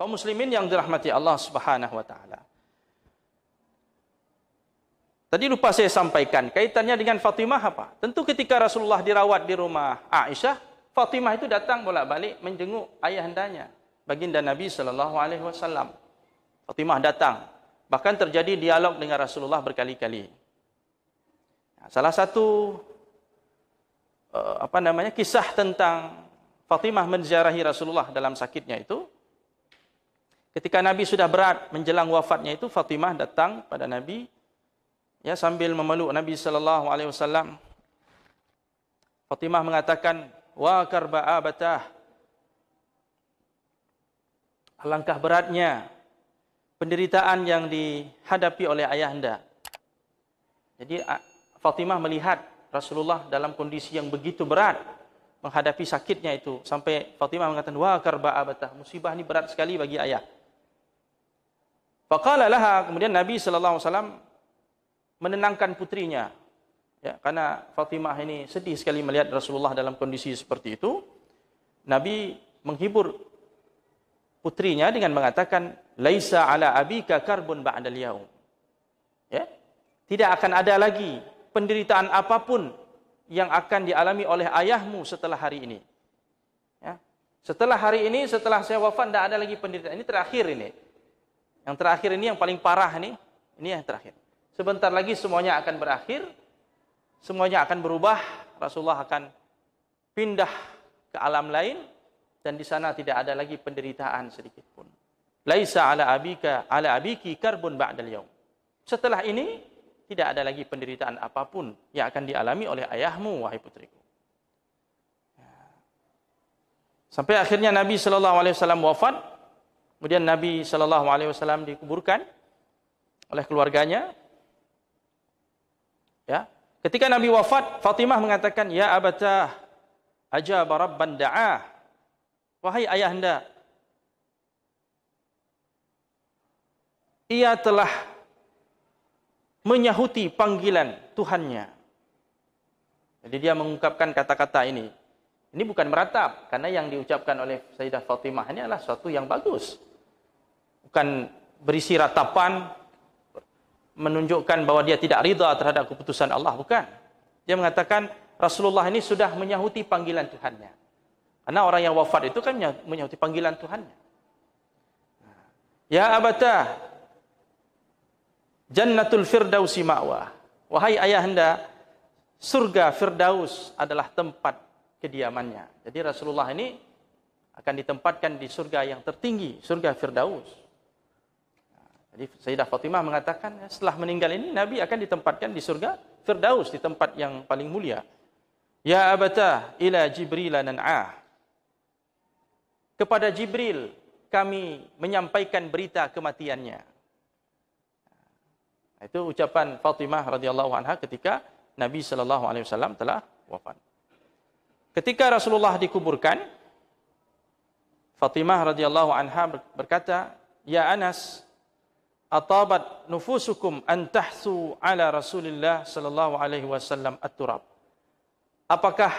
Kaum muslimin yang dirahmati Allah Subhanahu wa taala. Tadi lupa saya sampaikan, kaitannya dengan Fatimah apa? Tentu ketika Rasulullah dirawat di rumah Aisyah, Fatimah itu datang bolak-balik menjenguk ayahandanya, baginda Nabi sallallahu alaihi wasallam. Fatimah datang, bahkan terjadi dialog dengan Rasulullah berkali-kali. Salah satu kisah tentang Fatimah menziarahi Rasulullah dalam sakitnya itu, ketika Nabi sudah berat menjelang wafatnya itu, Fatimah datang pada Nabi, ya, sambil memeluk Nabi sallallahu alaihi wasallam. Fatimah mengatakan, "Wa karba abatah." Alangkah beratnya penderitaan yang dihadapi oleh ayahanda. Jadi Fatimah melihat Rasulullah dalam kondisi yang begitu berat menghadapi sakitnya itu, sampai Fatimah mengatakan, "Wa karba abatah." Musibah ini berat sekali bagi ayah. Faqala laha, kemudian Nabi sallallahu alaihi wasallam menenangkan putrinya, ya, karena Fatimah ini sedih sekali melihat Rasulullah dalam kondisi seperti itu. Nabi menghibur putrinya dengan mengatakan, "Laisa ala abika karbun ba'dal yaum." Ya, tidak akan ada lagi penderitaan apapun yang akan dialami oleh ayahmu setelah hari ini. Ya, setelah hari ini, setelah saya wafat, tidak ada lagi penderitaan. Ini terakhir ini. Yang terakhir ini yang paling parah ini yang terakhir. Sebentar lagi semuanya akan berakhir, semuanya akan berubah, Rasulullah akan pindah ke alam lain, dan di sana tidak ada lagi penderitaan sedikit pun. Laisa ala abiki karbun ba'dal yaum. Setelah ini tidak ada lagi penderitaan apapun yang akan dialami oleh ayahmu, wahai putriku. Sampai akhirnya Nabi sallallahu alaihi wasallam wafat. Kemudian Nabi sallallahu alaihi wasallam dikuburkan oleh keluarganya. Ya, ketika Nabi wafat, Fatimah mengatakan, "Ya abatah, ajaba rabban da'ah." Wahai ayahanda, ia telah menyahuti panggilan Tuhannya. Jadi dia mengungkapkan kata-kata ini. Ini bukan meratap, karena yang diucapkan oleh Sayyidah Fatimah ini adalah suatu yang bagus. Bukan berisi ratapan, menunjukkan bahwa dia tidak ridha terhadap keputusan Allah, bukan. Dia mengatakan Rasulullah ini sudah menyahuti panggilan Tuhannya. Karena orang yang wafat itu kan menyahuti panggilan Tuhannya. Ya abata, Jannatul Firdausi ma'wa. Wahai ayahanda, surga Firdaus adalah tempat kediamannya. Jadi Rasulullah ini akan ditempatkan di surga yang tertinggi, surga Firdaus. Jadi Sayyidah Fatimah mengatakan, setelah meninggal ini Nabi akan ditempatkan di surga Firdaus, di tempat yang paling mulia. Ya abata ila Jibril nan'ah. Kepada Jibril kami menyampaikan berita kematiannya. Itu ucapan Fatimah radhiyallahu anha ketika Nabi sallallahu alaihi wasallam telah wafat. Ketika Rasulullah dikuburkan, Fatimah radhiyallahu anha berkata, "Ya Anas, atabat nufusukum an tahsu ala Rasulillah sallallahu alaihi wasallam at-turab." Apakah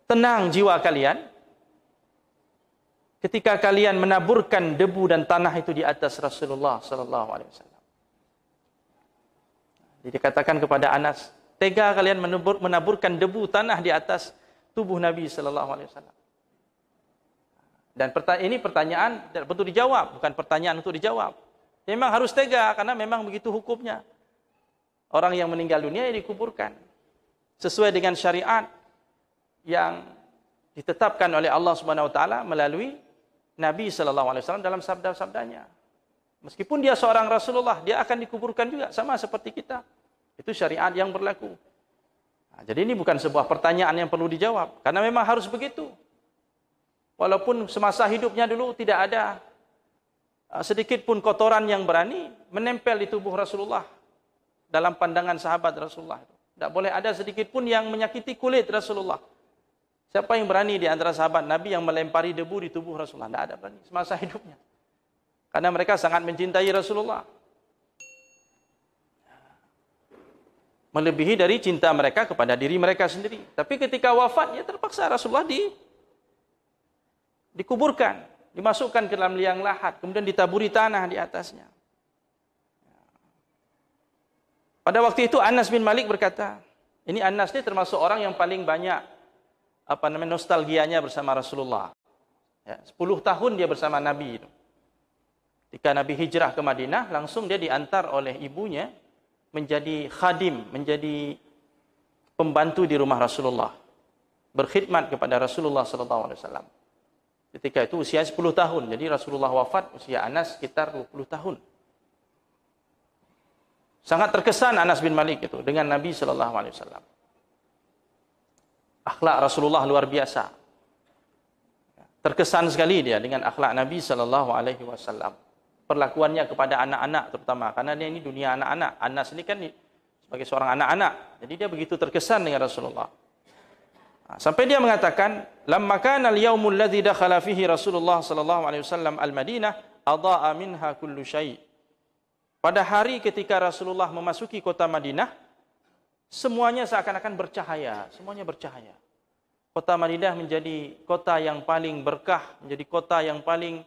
tenang jiwa kalian ketika kalian menaburkan debu dan tanah itu di atas Rasulullah sallallahu alaihi wasallam? Jadi katakan kepada Anas, tega kalian menaburkan debu tanah di atas tubuh Nabi sallallahu alaihi wasallam? Dan ini pertanyaan tidak perlu dijawab, bukan pertanyaan untuk dijawab. Memang harus tega karena memang begitu hukumnya. Orang yang meninggal dunia dikuburkan sesuai dengan syariat yang ditetapkan oleh Allah Subhanahu wa taala melalui Nabi sallallahu alaihi wasallam dalam sabda-sabdanya. Meskipun dia seorang Rasulullah, dia akan dikuburkan juga sama seperti kita. Itu syariat yang berlaku. Nah, jadi ini bukan sebuah pertanyaan yang perlu dijawab, karena memang harus begitu. Walaupun semasa hidupnya dulu tidak ada sedikit pun kotoran yang berani menempel di tubuh Rasulullah dalam pandangan sahabat Rasulullah. Tidak boleh ada sedikit pun yang menyakiti kulit Rasulullah. Siapa yang berani di antara sahabat Nabi yang melempari debu di tubuh Rasulullah? Tidak ada berani semasa hidupnya. Karena mereka sangat mencintai Rasulullah. Melebihi dari cinta mereka kepada diri mereka sendiri. Tapi ketika wafat, ya terpaksa Rasulullah dikuburkan. dimasukkan ke dalam liang lahat, kemudian ditaburi tanah di atasnya. Pada waktu itu Anas bin Malik berkata, ini Anas ini termasuk orang yang paling banyak nostalgianya bersama Rasulullah. Ya, 10 tahun dia bersama Nabi itu. Ketika Nabi hijrah ke Madinah, langsung dia diantar oleh ibunya menjadi khadim, menjadi pembantu di rumah Rasulullah, berkhidmat kepada Rasulullah SAW. Ketika itu usia 10 tahun, jadi Rasulullah wafat usia Anas sekitar 20 tahun. Sangat terkesan Anas bin Malik itu dengan Nabi SAW. Akhlak Rasulullah luar biasa. Terkesan sekali dia dengan akhlak Nabi SAW. Perlakuannya kepada anak-anak terutama, karena dia ini dunia anak-anak. Anas ini kan sebagai seorang anak-anak, jadi dia begitu terkesan dengan Rasulullah. Sampai dia mengatakan, "Lamma kana al-yaumul ladzi dakhala fihi Rasulullah sallallahu alaihi wasallam al-Madinah, adaa'a minha kullu syai'." Pada hari ketika Rasulullah memasuki kota Madinah, semuanya seakan-akan bercahaya, semuanya bercahaya. Kota Madinah menjadi kota yang paling berkah, menjadi kota yang paling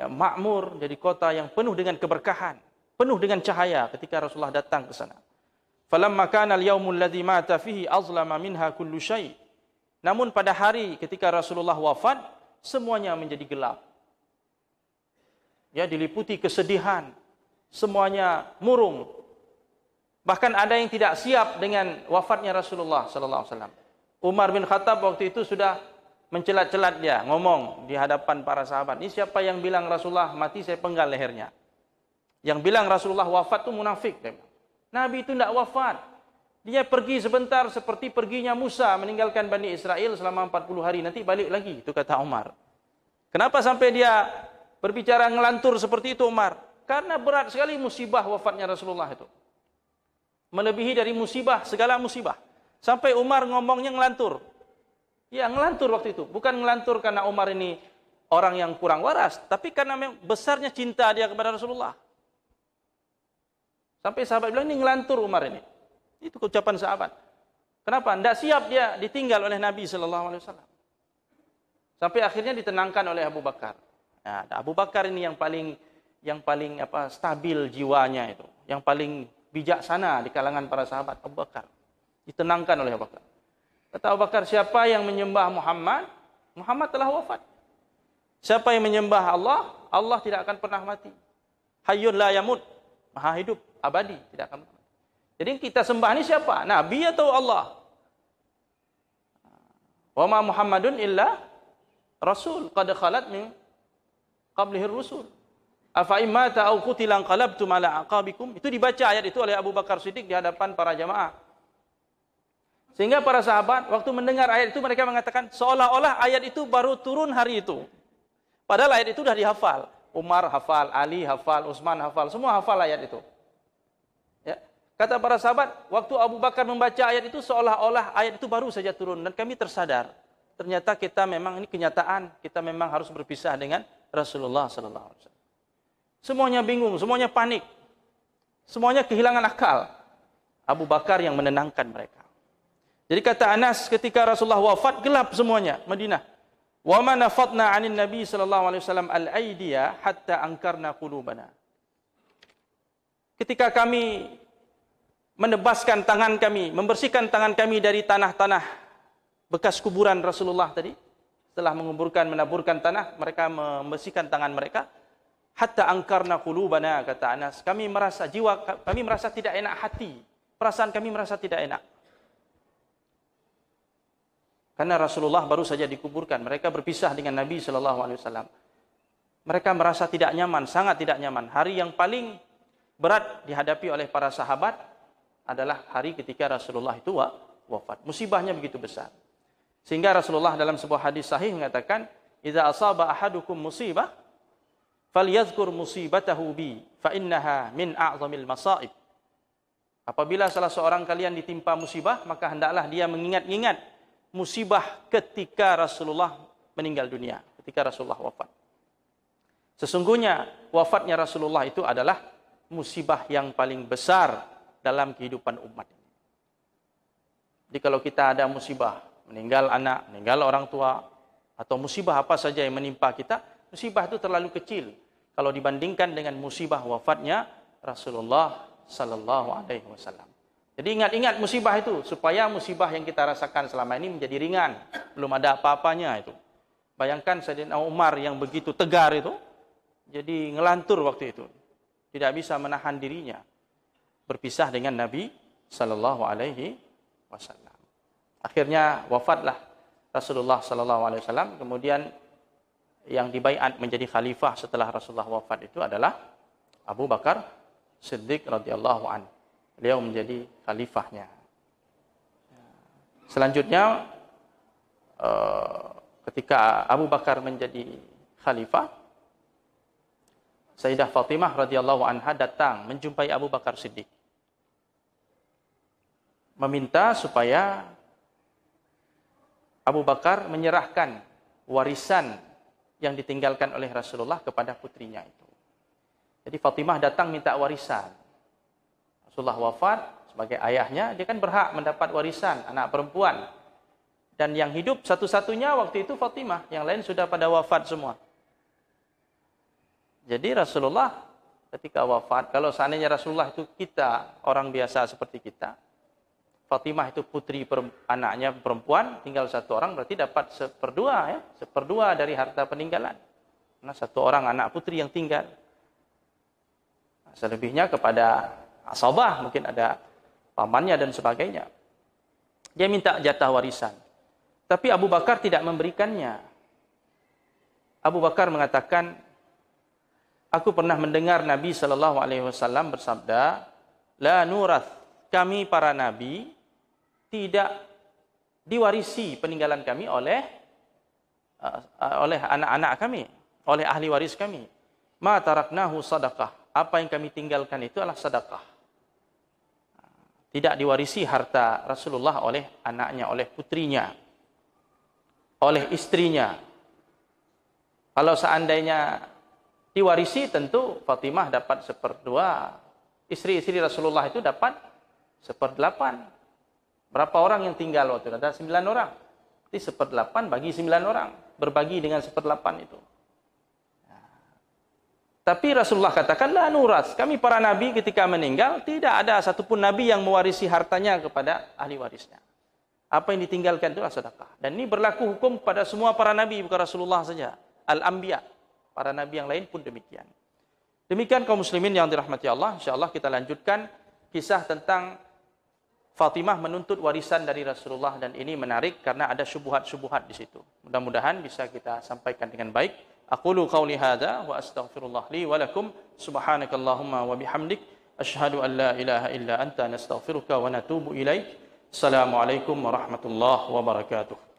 makmur, jadi kota yang penuh dengan keberkahan, penuh dengan cahaya ketika Rasulullah datang ke sana. Falamma kana al-yaumul ladzi mata fihi azlama minha kullu syai'. Namun pada hari ketika Rasulullah wafat, semuanya menjadi gelap. Ya, diliputi kesedihan, semuanya murung. Bahkan ada yang tidak siap dengan wafatnya Rasulullah sallallahu alaihi wasallam. Umar bin Khattab waktu itu sudah mencelat-celat dia, ngomong di hadapan para sahabat, ini siapa yang bilang Rasulullah mati, saya penggal lehernya. Yang bilang Rasulullah wafat itu munafik. Nabi itu tidak wafat. Dia pergi sebentar seperti perginya Musa meninggalkan Bani Israel selama 40 hari, nanti balik lagi, itu kata Umar. Kenapa sampai dia berbicara ngelantur seperti itu Umar? Karena berat sekali musibah wafatnya Rasulullah itu. Melebihi dari musibah, segala musibah. Sampai Umar ngomongnya ngelantur. Ya, ngelantur waktu itu. Bukan ngelantur karena Umar ini orang yang kurang waras, tapi karena besarnya cinta dia kepada Rasulullah. Sampai sahabat bilang, ini ngelantur Umar ini. Itu ucapan sahabat. Kenapa? Tidak siap dia ditinggal oleh Nabi SAW. Sampai akhirnya ditenangkan oleh Abu Bakar. Nah, Abu Bakar ini yang paling stabil jiwanya itu, yang paling bijaksana di kalangan para sahabat. Abu Bakar ditenangkan oleh Abu Bakar. Kata Abu Bakar, siapa yang menyembah Muhammad, Muhammad telah wafat. Siapa yang menyembah Allah, Allah tidak akan pernah mati. Hayyun la yamut, maha hidup, abadi, tidak akan mati. Jadi kita sembah ini siapa? Nabi atau Allah? Wa ma Muhammadun illa rasul qad khalat min qablihi rusul. Afa immata aw qutila qalabtum ala aqabikum. Itu dibaca ayat itu oleh Abu Bakar Siddiq di hadapan para jamaah. Sehingga para sahabat waktu mendengar ayat itu mereka mengatakan seolah-olah ayat itu baru turun hari itu. Padahal ayat itu sudah dihafal. Umar hafal, Ali hafal, Utsman hafal, semua hafal ayat itu. Ya. Kata para sahabat, waktu Abu Bakar membaca ayat itu seolah-olah ayat itu baru saja turun dan kami tersadar. Ternyata kita memang ini kenyataan, kita memang harus berpisah dengan Rasulullah sallallahu alaihi wasallam. Semuanya bingung, semuanya panik. Semuanya kehilangan akal. Abu Bakar yang menenangkan mereka. Jadi kata Anas, ketika Rasulullah wafat, gelap semuanya Madinah. Wa ma nafatna 'anil Nabi sallallahu alaihi wasallam al-aidiya hatta ankarna qulubana. Ketika kami menebaskan tangan kami, membersihkan tangan kami dari tanah-tanah bekas kuburan Rasulullah tadi, setelah menaburkan tanah, mereka membersihkan tangan mereka. Hatta angkarna qulubana, kata Anas, kami merasa tidak enak hati, perasaan kami merasa tidak enak. Karena Rasulullah baru saja dikuburkan, mereka berpisah dengan Nabi sallallahu alaihi wasallam. Mereka merasa tidak nyaman, sangat tidak nyaman. Hari yang paling berat dihadapi oleh para sahabat adalah hari ketika Rasulullah itu wafat. Musibahnya begitu besar. Sehingga Rasulullah dalam sebuah hadis sahih mengatakan, "Idza asaba ahadukum musibah, falyadhkur musibatahu bi, fa innaha min a'zamil masaib." Apabila salah seorang kalian ditimpa musibah, maka hendaklah dia mengingat-ingat musibah ketika Rasulullah meninggal dunia, ketika Rasulullah wafat. Sesungguhnya wafatnya Rasulullah itu adalah musibah yang paling besar dalam kehidupan umat. Jadi kalau kita ada musibah, meninggal anak, meninggal orang tua, atau musibah apa saja yang menimpa kita, musibah itu terlalu kecil kalau dibandingkan dengan musibah wafatnya Rasulullah sallallahu alaihi wasallam. Jadi ingat-ingat musibah itu supaya musibah yang kita rasakan selama ini menjadi ringan, belum ada apa-apanya itu. Bayangkan Sayyidina Umar yang begitu tegar itu jadi ngelantur waktu itu. Tidak bisa menahan dirinya. Berpisah dengan Nabi sallallahu alaihi wasallam. Akhirnya wafatlah Rasulullah sallallahu alaihi wasallam, kemudian yang dibaiat menjadi khalifah setelah Rasulullah wafat itu adalah Abu Bakar Siddiq radhiyallahu anhu. Beliau menjadi khalifahnya. Selanjutnya ketika Abu Bakar menjadi khalifah, Sayyidah Fatimah radhiyallahu anha datang menjumpai Abu Bakar Siddiq, meminta supaya Abu Bakar menyerahkan warisan yang ditinggalkan oleh Rasulullah kepada putrinya itu. Jadi Fatimah datang minta warisan. Rasulullah wafat sebagai ayahnya, dia kan berhak mendapat warisan anak perempuan. Dan yang hidup satu-satunya waktu itu Fatimah, yang lain sudah pada wafat semua. Jadi Rasulullah ketika wafat, kalau seandainya Rasulullah itu kita, orang biasa seperti kita, Fatimah itu putri anaknya perempuan, tinggal satu orang, berarti dapat 1/2 ya, 1/2 dari harta peninggalan. Karena satu orang anak putri yang tinggal. Selebihnya kepada asabah, mungkin ada pamannya dan sebagainya. Dia minta jatah warisan. Tapi Abu Bakar tidak memberikannya. Abu Bakar mengatakan, aku pernah mendengar Nabi sallallahu alaihi wasallam bersabda, la nurath, kami para nabi tidak diwarisi peninggalan kami oleh anak-anak kami, oleh ahli waris kami. Ma taraknahu sadaqah, apa yang kami tinggalkan itu adalah sedekah. Tidak diwarisi harta Rasulullah oleh anaknya, oleh putrinya, oleh istrinya. Kalau seandainya diwarisi, tentu Fatimah dapat 1/2. Istri-istri Rasulullah itu dapat 1/8. Berapa orang yang tinggal waktu itu? Ada 9 orang. Jadi 1/8 bagi 9 orang. Berbagi dengan 1/8 itu. Tapi Rasulullah katakan, la nuras. Kami para nabi ketika meninggal, tidak ada satupun nabi yang mewarisi hartanya kepada ahli warisnya. Apa yang ditinggalkan itulah sedekah. Dan ini berlaku hukum pada semua para nabi, bukan Rasulullah saja. Al-Anbiya. Para nabi yang lain pun demikian. Demikian kaum muslimin yang dirahmati Allah. InsyaAllah kita lanjutkan kisah tentang Fatimah menuntut warisan dari Rasulullah, dan ini menarik karena ada syubhat-syubhat di situ. Mudah-mudahan bisa kita sampaikan dengan baik. Aqulu qauli hadza wa astaghfirullah li wa lakum. Subhanakallahumma wa bihamdik asyhadu an la ilaha illa anta nastaghfiruka wa natubu ilaik. Assalamualaikum warahmatullahi wabarakatuh.